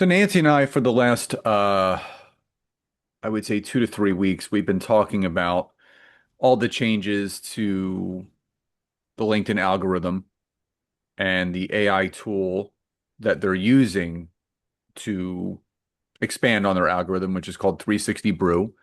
So Nancy and I, for the last, I would say 2 to 3 weeks, we've been talking about all the changes to the LinkedIn algorithm and the AI tool that they're using to expand on their algorithm, which is called 360 Brew.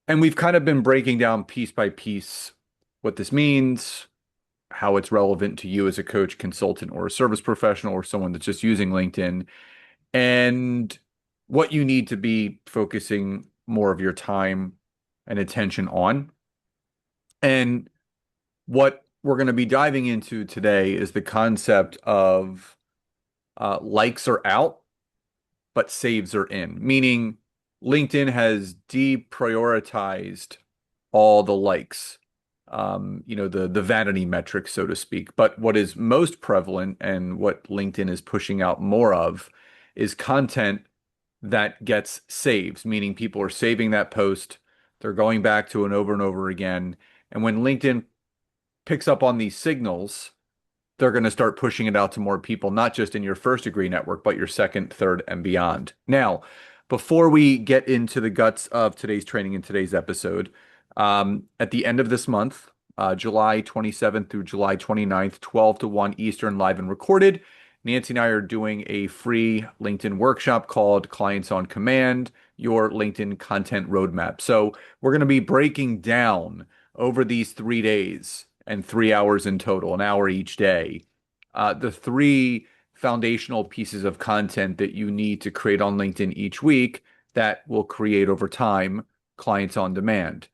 And we've kind of been breaking down piece by piece what this means, how it's relevant to you as a coach, consultant, or a service professional, or someone that's just using LinkedIn, and what you need to be focusing more of your time and attention on. And what we're going to be diving into today is the concept of likes are out, but saves are in, meaning LinkedIn has deprioritized all the likes, the vanity metrics, so to speak. But what is most prevalent and what LinkedIn is pushing out more of is content that gets saves, meaning people are saving that post, they're going back to it over and over again. And when LinkedIn picks up on these signals, they're going to start pushing it out to more people, not just in your first degree network, but your second, third, and beyond. Now, before we get into the guts of today's training and today's episode, at the end of this month, July 27th through July 29th, 12 to 1 Eastern, live and recorded, Nancy and I are doing a free LinkedIn workshop called Clients on Command, Your LinkedIn Content Roadmap. So we're going to be breaking down over these 3 days and 3 hours in total, an hour each day, the three foundational pieces of content that you need to create on LinkedIn each week that will create over time clients on demand.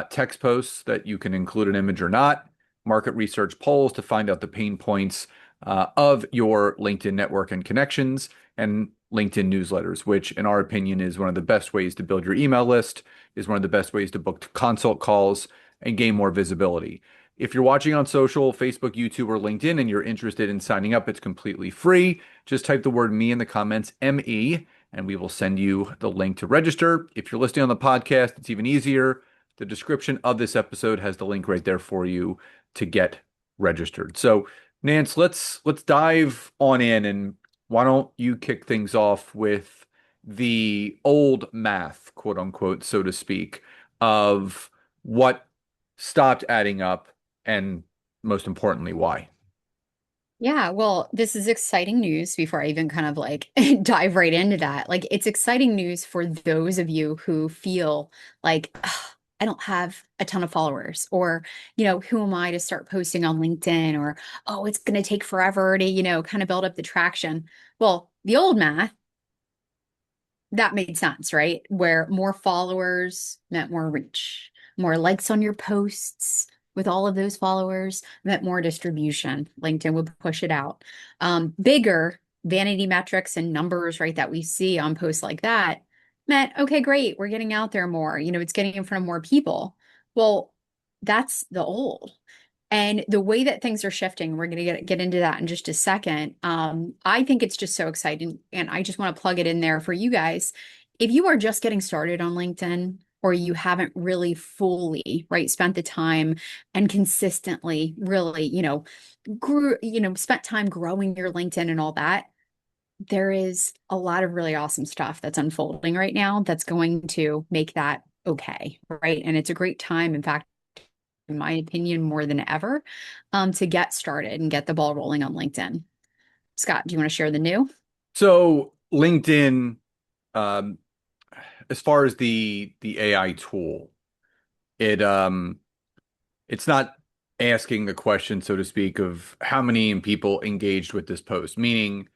Text posts that you can include an image or not, market research polls to find out the pain points of your LinkedIn network and connections, and LinkedIn newsletters, which in our opinion is one of the best ways to build your email list, is one of the best ways to book consult calls and gain more visibility. If you're watching on social, Facebook, YouTube, or LinkedIn, and you're interested in signing up, it's completely free. Just type the word me in the comments, ME, and we will send you the link to register. If you're listening on the podcast, it's even easier. The description of this episode has the link right there for you to get registered. So, Nance, let's dive on in, and why don't you kick things off with the old math, quote unquote, so to speak, of what stopped adding up and most importantly, why? Yeah, well, this is exciting news before I even kind of like dive right into that. Like, it's exciting news for those of you who feel like, "Ugh, I don't have a ton of followers," or, who am I to start posting on LinkedIn? Or, oh, it's going to take forever to, kind of build up the traction. Well, the old math, that made sense, right? Where more followers meant more reach, more likes on your posts with all of those followers meant more distribution. LinkedIn would push it out. Bigger vanity metrics and numbers, right, that we see on posts like that meant, okay, great, we're getting out there more. It's getting in front of more people. Well, that's the old. And the way that things are shifting, we're going to get into that in just a second. I think it's just so exciting. And I just want to plug it in there for you guys. If you are just getting started on LinkedIn, or you haven't really fully, right, spent the time and consistently really, spent time growing your LinkedIn and all that, there is a lot of really awesome stuff that's unfolding right now that's going to make that okay, right? And it's a great time. In fact, in my opinion, more than ever, to get started and get the ball rolling on LinkedIn. Scott, do you want to share the new? So LinkedIn, um, as far as the AI tool, it it's not asking the question, so to speak, of how many people engaged with this post, meaning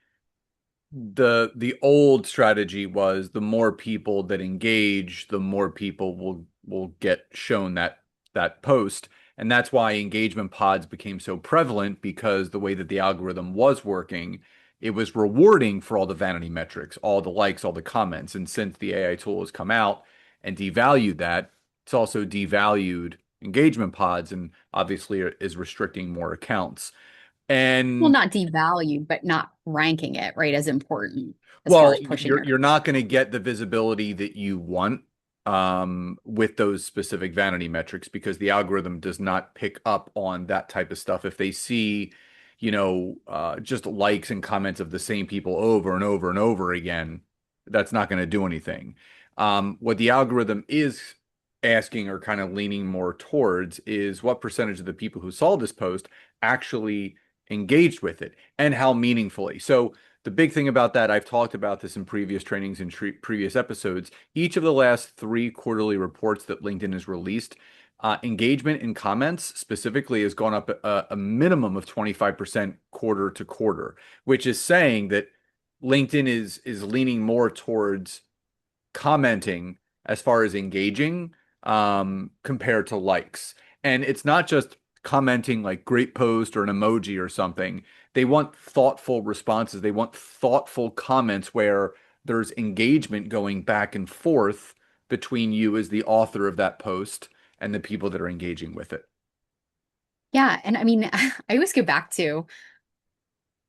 the old strategy was the more people that engage, the more people will get shown that post. And that's why engagement pods became so prevalent because the way that the algorithm was working, it was rewarding for all the vanity metrics, all the likes, all the comments. And since the AI tool has come out and devalued that, it's also devalued engagement pods and obviously is restricting more accounts. Well, And not devalued, but not ranking it, right, as important as far Well, as pushing you're your. you're not going to get the visibility that you want with those specific vanity metrics because the algorithm does not pick up on that type of stuff. If they see, just likes and comments of the same people over and over and over again, that's not going to do anything. What the algorithm is asking or kind of leaning more towards is what percentage of the people who saw this post actually engaged with it and how meaningfully. So the big thing about that, I've talked about this in previous trainings and previous episodes. Each of the last three quarterly reports that LinkedIn has released, engagement in comments specifically has gone up a minimum of 25% quarter to quarter, which is saying that LinkedIn is leaning more towards commenting as far as engaging compared to likes. And it's not just commenting like great post or an emoji or something. They want thoughtful responses. They want thoughtful comments where there's engagement going back and forth between you as the author of that post and the people that are engaging with it. Yeah. And I mean, I always go back to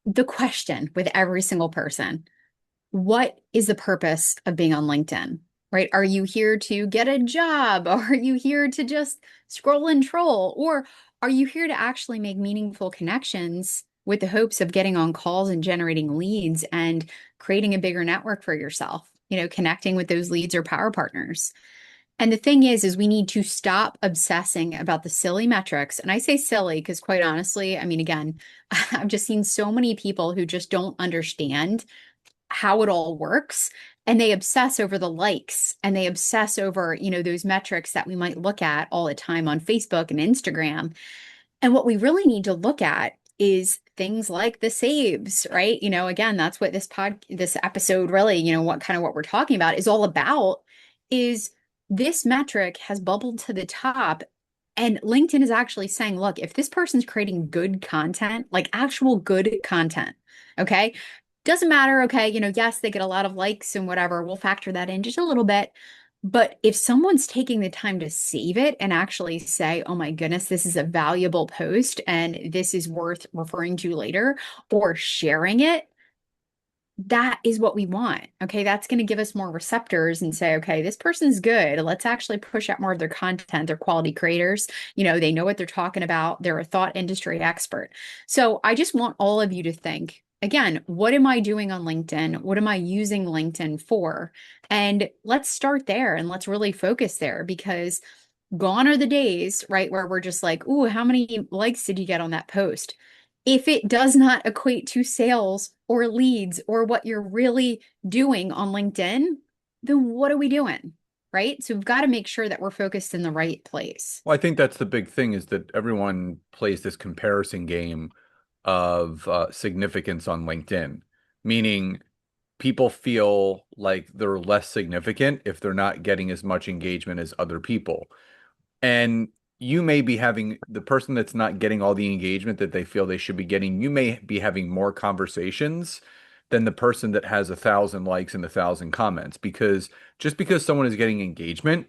the question with every single person. What is the purpose of being on LinkedIn? Right? Are you here to get a job? Are you here to just scroll and troll? Or are you here to actually make meaningful connections with the hopes of getting on calls and generating leads and creating a bigger network for yourself? Connecting with those leads or power partners. And the thing is we need to stop obsessing about the silly metrics. And I say silly because, quite honestly, I mean, again, I've just seen so many people who just don't understand how it all works, and they obsess over the likes, and they obsess over those metrics that we might look at all the time on Facebook and Instagram. And what we really need to look at is things like the saves, right? Again, that's what this episode really, what we're talking about is all about. Is this metric has bubbled to the top, and LinkedIn is actually saying, look, if this person's creating good content, like actual good content, okay, doesn't matter. Okay. Yes, they get a lot of likes and whatever. We'll factor that in just a little bit. But if someone's taking the time to save it and actually say, oh my goodness, this is a valuable post and this is worth referring to later, or sharing it, that is what we want. Okay. That's going to give us more receptors and say, okay, this person's good. Let's actually push out more of their content. They're quality creators. They know what they're talking about. They're a thought industry expert. So I just want all of you to think again, what am I doing on LinkedIn? What am I using LinkedIn for? And let's start there and let's really focus there, because gone are the days, right, where we're just like, ooh, how many likes did you get on that post? If it does not equate to sales or leads or what you're really doing on LinkedIn, then what are we doing? Right. So we've got to make sure that we're focused in the right place. Well, I think that's the big thing is that everyone plays this comparison game of significance on LinkedIn, meaning people feel like they're less significant if they're not getting as much engagement as other people. And you may be having the person that's not getting all the engagement that they feel they should be getting, you may be having more conversations than the person that has 1,000 likes and 1,000 comments. Because just because someone is getting engagement,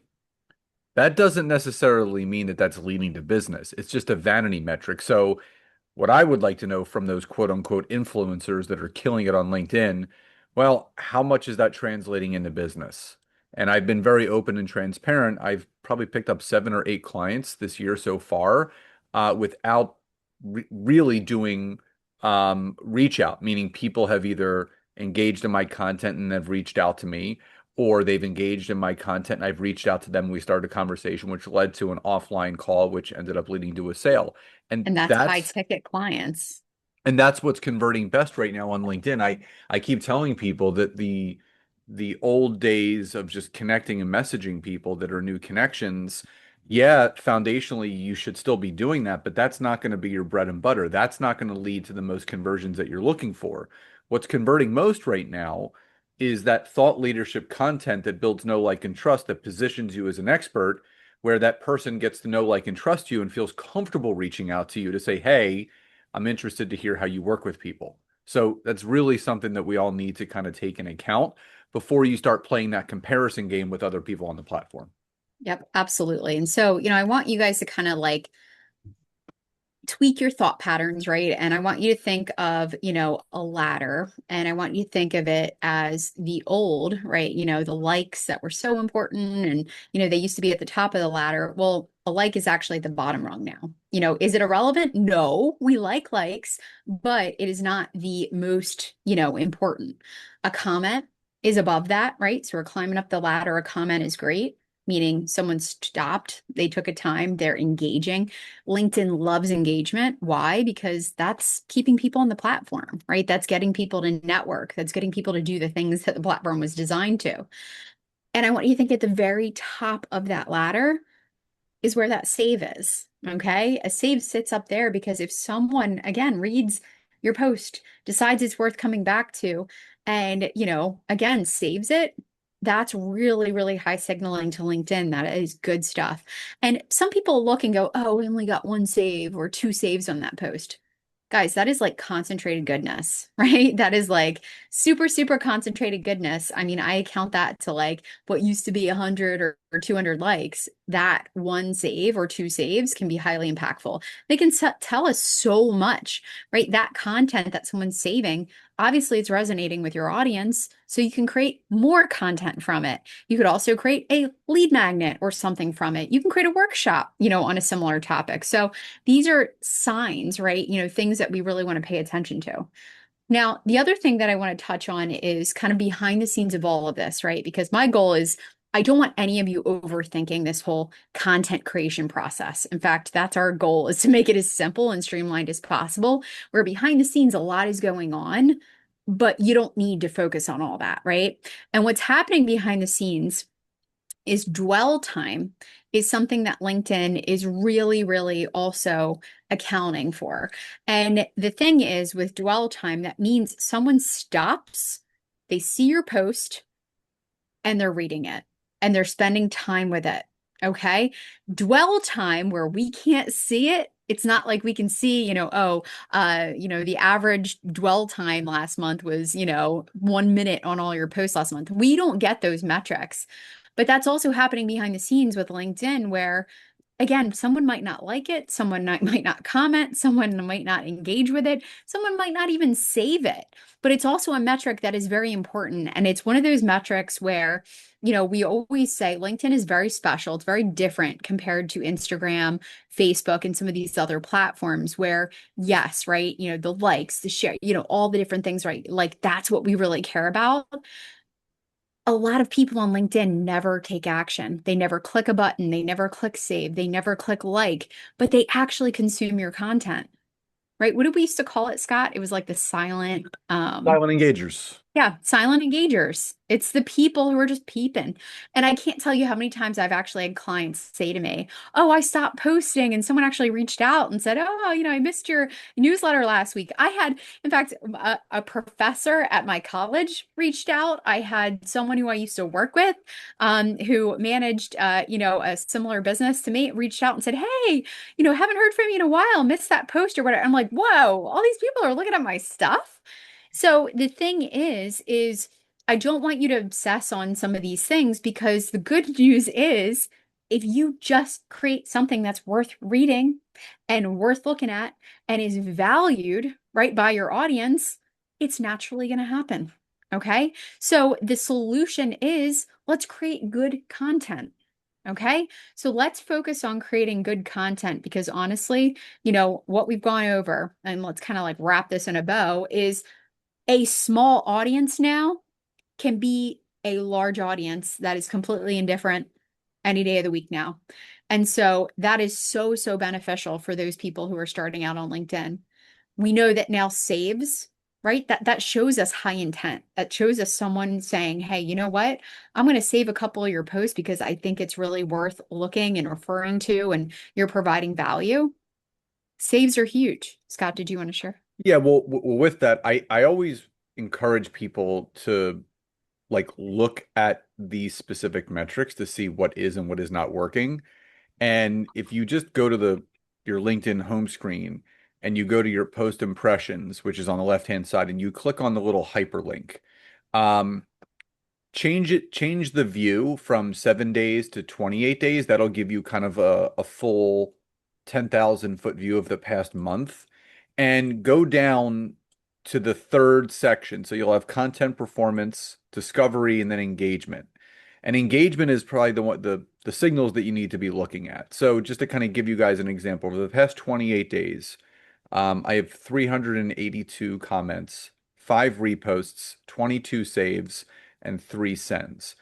that doesn't necessarily mean that that's leading to business. It's just a vanity metric. So what I would like to know from those quote unquote influencers that are killing it on LinkedIn, well, how much is that translating into business? And I've been very open and transparent. I've probably picked up 7 or 8 clients this year so far, without really doing reach out, meaning people have either engaged in my content and have reached out to me, or they've engaged in my content and I've reached out to them. We started a conversation, which led to an offline call, which ended up leading to a sale. And And that's high that's ticket clients. and that's what's converting best right now on LinkedIn. I keep telling people that the old days of just connecting and messaging people that are new connections, yeah, foundationally you should still be doing that, but that's not going to be your bread and butter. That's not going to lead to the most conversions that you're looking for. What's converting most right now is that thought leadership content that builds know, like, and trust, that positions you as an expert, where that person gets to know, like, and trust you and feels comfortable reaching out to you to say, hey, I'm interested to hear how you work with people. So that's really something that we all need to kind of take into account before you start playing that comparison game with other people on the platform. Yep, absolutely. And so, I want you guys to kind of like tweak your thought patterns, right? And I want you to think of, a ladder, and I want you to think of it as the old, right? The likes that were so important, and, they used to be at the top of the ladder. Well, a like is actually at the bottom rung now. Is it irrelevant? No, we like likes, but it is not the most, important. A comment is above that, right? So we're climbing up the ladder. A comment is great, meaning someone stopped, they took a time, they're engaging. LinkedIn loves engagement. Why? Because that's keeping people on the platform, right? That's getting people to network, that's getting people to do the things that the platform was designed to. And I want you to think at the very top of that ladder is where that save is. Okay. A save sits up there because if someone, again, reads your post, decides it's worth coming back to, and, again, saves it, that's really, really high signaling to LinkedIn. That is good stuff. And some people look and go, oh, we only got one save or two saves on that post. Guys, that is like concentrated goodness, right? That is like super, super concentrated goodness. I mean, I count that to like what used to be 100 or 200 likes. That one save or two saves can be highly impactful. They can tell us so much, right? That content that someone's saving, obviously it's resonating with your audience. So you can create more content from it. You could also create a lead magnet or something from it. You can create a workshop, on a similar topic. So these are signs, right? Things that we really want to pay attention to. Now, the other thing that I want to touch on is kind of behind the scenes of all of this, right? Because my goal is I don't want any of you overthinking this whole content creation process. In fact, that's our goal is to make it as simple and streamlined as possible, where behind the scenes a lot is going on, but you don't need to focus on all that, right? And what's happening behind the scenes is dwell time is something that LinkedIn is really, really also accounting for. And the thing is, with dwell time, that means someone stops, they see your post, and they're reading it and they're spending time with it. Okay. Dwell time where we can't see it. It's not like we can see, the average dwell time last month was, 1 minute on all your posts last month. We don't get those metrics. But that's also happening behind the scenes with LinkedIn, where again, someone might not like it, someone might not comment, someone might not engage with it, someone might not even save it. But it's also a metric that is very important. And it's one of those metrics where, we always say LinkedIn is very special. It's very different compared to Instagram, Facebook, and some of these other platforms where, yes, right, the likes, the share, all the different things, right? Like that's what we really care about. A lot of people on LinkedIn never take action. They never click a button. They never click save. They never click like, but they actually consume your content, right? What did we used to call it, Scott? It was like the silent, Silent engagers. yeah, silent engagers. It's the people who are just peeping. And I can't tell you how many times I've actually had clients say to me, oh, I stopped posting. And someone actually reached out and said, oh, I missed your newsletter last week. I had, in fact, a professor at my college reached out. I had someone who I used to work with, who managed, a similar business to me, reached out and said, hey, haven't heard from you in a while, missed that post or whatever. I'm like, whoa, all these people are looking at my stuff. So the thing is I don't want you to obsess on some of these things because the good news is if you just create something that's worth reading and worth looking at and is valued right by your audience, it's naturally going to happen. Okay. So the solution is let's create good content. Okay. So let's focus on creating good content because honestly, what we've gone over, and let's kind of like wrap this in a bow, is a small audience now can be a large audience that is completely indifferent any day of the week now. And so that is so, so beneficial for those people who are starting out on LinkedIn. We know that now saves, right? That shows us high intent. That shows us someone saying, hey, you know what? I'm going to save a couple of your posts because I think it's really worth looking and referring to, and you're providing value. Saves are huge. Scott, did you want to share? Yeah, well, with that, I always encourage people to like look at these specific metrics to see what is and what is not working. And if you just go to the your LinkedIn home screen and you go to your post impressions, which is on the left-hand side, and you click on the little hyperlink, um, change the view from 7 days to 28 days. That'll give you kind of a full 10,000 foot view of the past month. And go down to the third section. So you'll have content performance, discovery, and then engagement. And engagement is probably the signals that you need to be looking at. So just to kind of give you guys an example, over the past 28 days, I have 382 comments, 5 reposts, 22 saves, and 3 sends.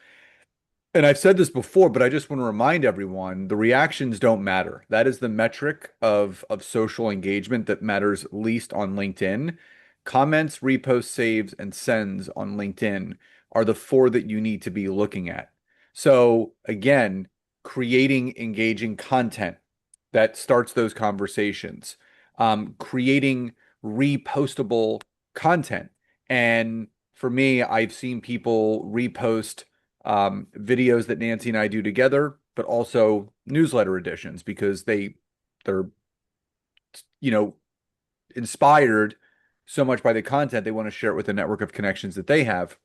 And I've said this before, but I just want to remind everyone, the reactions don't matter. That is the metric of social engagement that matters least on LinkedIn. Comments, reposts, saves, and sends on LinkedIn are the four that you need to be looking at. So again, creating engaging content that starts those conversations, creating repostable content. And for me, I've seen people repost videos that Nancy and I do together, but also newsletter editions because they're you know inspired so much by the content they want to share it with the network of connections that they have.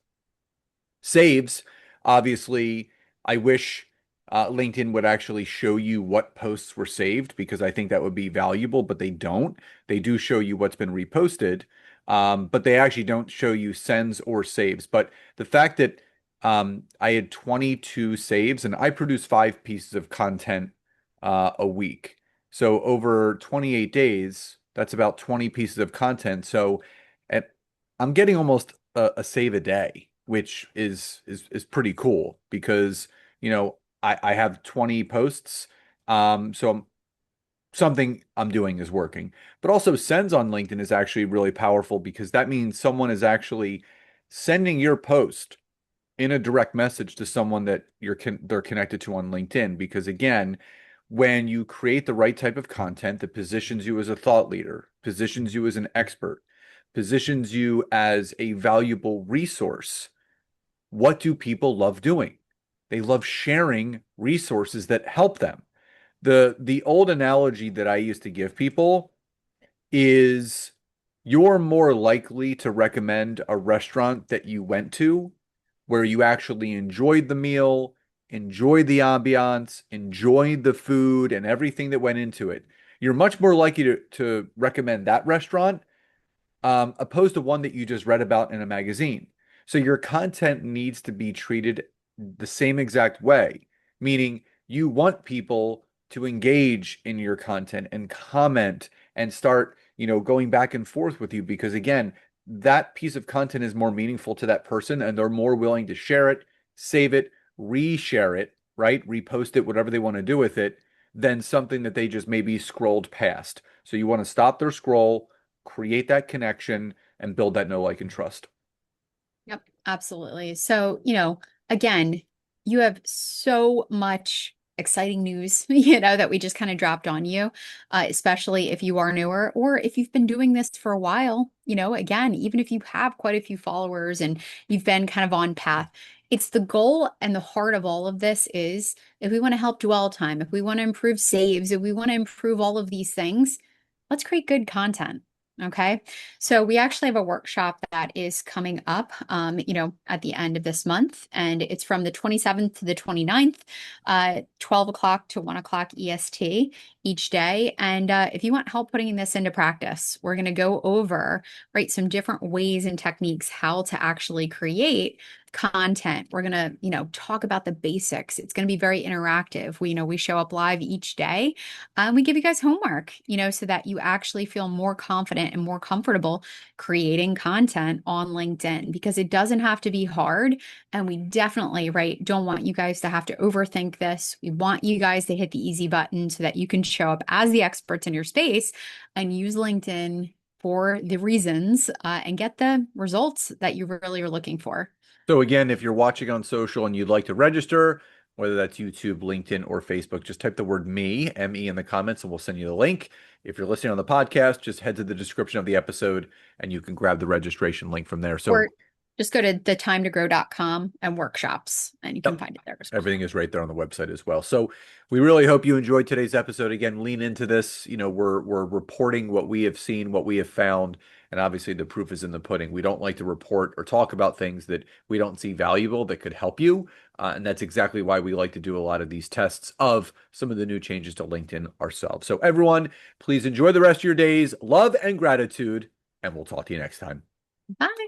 Saves, obviously, I wish LinkedIn would actually show you what posts were saved because I think that would be valuable, but they don't. They do show you what's been reposted, but they actually don't show you sends or saves. But the fact that I had 22 saves and I produce 5 pieces of content a week. So over 28 days, that's about 20 pieces of content. So at, I'm getting almost a save a day, which is pretty cool because I have 20 posts. Something I'm doing is working. But also sends on LinkedIn is actually really powerful because that means someone is actually sending your post in a direct message to someone that they're connected to on LinkedIn. Because again, when you create the right type of content that positions you as a thought leader, positions you as an expert, positions you as a valuable resource, what do people love doing? They love sharing resources that help them. The old analogy that I used to give people is you're more likely to recommend a restaurant that you went to where you actually enjoyed the meal, enjoyed the ambiance, enjoyed the food and everything that went into it. You're much more likely to recommend that restaurant opposed to one that you just read about in a magazine. So your content needs to be treated the same exact way, meaning you want people to engage in your content and comment and start, going back and forth with you because again, that piece of content is more meaningful to that person and they're more willing to share it, save it, reshare it, right? Repost it, whatever they want to do with it, than something that they just maybe scrolled past. So you want to stop their scroll, create that connection and build that know, like, and trust. Yep, absolutely. So, again, you have so much exciting news, that we just kind of dropped on you, especially if you are newer or if you've been doing this for a while, again, even if you have quite a few followers and you've been kind of on path, it's the goal and the heart of all of this is if we want to help dwell time, if we want to improve saves, if we want to improve all of these things, let's create good content. Okay. So we actually have a workshop that is coming up, at the end of this month, and it's from the 27th to the 29th, 12 o'clock to 1 o'clock EST each day. And if you want help putting this into practice, we're going to go over, right, some different ways and techniques how to actually create content. We're going to, talk about the basics. It's going to be very interactive. We show up live each day. We give you guys homework, so that you actually feel more confident and more comfortable creating content on LinkedIn because it doesn't have to be hard. And we definitely, right, don't want you guys to have to overthink this. We want you guys to hit the easy button so that you can show up as the experts in your space and use LinkedIn for the reasons and get the results that you really are looking for. So again, if you're watching on social and you'd like to register, whether that's YouTube, LinkedIn, or Facebook, just type the word me, M-E, in the comments and we'll send you the link. If you're listening on the podcast, just head to the description of the episode and you can grab the registration link from there. So, Or just go to thetimetogro.com and workshops, and you can yep, find it there as well. everything is right there on the website as well. So we really hope you enjoyed today's episode. Again, lean into this. We're reporting what we have seen, what we have found, and obviously the proof is in the pudding. We don't like to report or talk about things that we don't see valuable that could help you. And that's exactly why we like to do a lot of these tests of some of the new changes to LinkedIn ourselves. So everyone, please enjoy the rest of your days. Love and gratitude, and we'll talk to you next time. Bye.